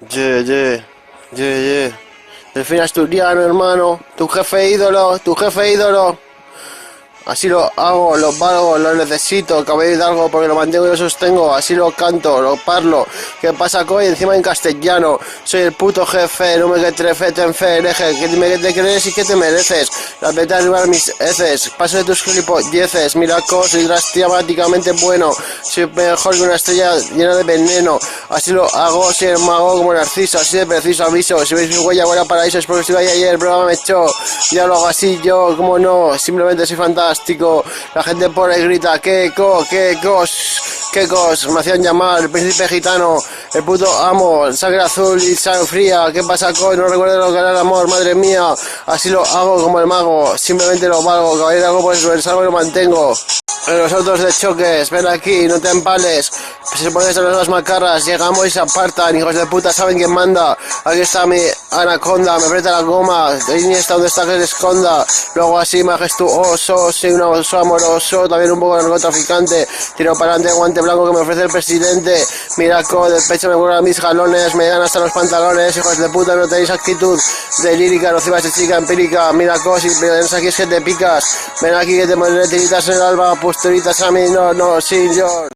Ye, ye, ye, ye. Delfín asturiano, hermano. Tu jefe ídolo, tu jefe ídolo. Así lo hago, lo valgo, lo necesito, cabello de algo porque lo mantengo y lo sostengo, así lo canto, lo parlo. ¿Qué pasa, coy? Encima en castellano. Soy el puto jefe, no me que trefe, te enfereje, que dime que te crees y que te mereces. La vete a arribar mis heces, paso de tus gilipolleces, mira soy dramáticamente bueno, soy mejor que una estrella llena de veneno. Así lo hago, soy el mago como Narciso, así de preciso aviso. Si veis mi huella, buena paraíso, es porque estuve ahí ayer, prueba me echó. Ya lo hago así yo, como no, simplemente soy fantástico. La gente por ahí grita, qué cos, me hacían llamar el príncipe gitano, el puto amo, sangre azul y sangre fría. ¿Qué pasa, coy? No recuerdo lo que era el amor, madre mía. Así lo hago como el mago, simplemente lo valgo, caballero, algo pues lo salvo y lo mantengo. Los autos de choques, ven aquí, no te empales. Se ponen a las macarras, llegamos y se apartan, hijos de puta, saben quién manda. Aquí está mi anaconda, me aprieta la goma, ahí está donde está que se esconda. Luego así majestuoso, soy un oso amoroso, también un poco narcotraficante. Tiro para adelante, guante blanco que me ofrece el presidente. Miraco, del pecho me vuelan mis jalones, me dan hasta los pantalones. Hijos de puta, no tenéis actitud de lírica, nocivas de chica empírica. Miraco, si vienes aquí es que te picas. Ven aquí que te pondré tiritas en el alba, pues tiritas a mí, no, sin yo.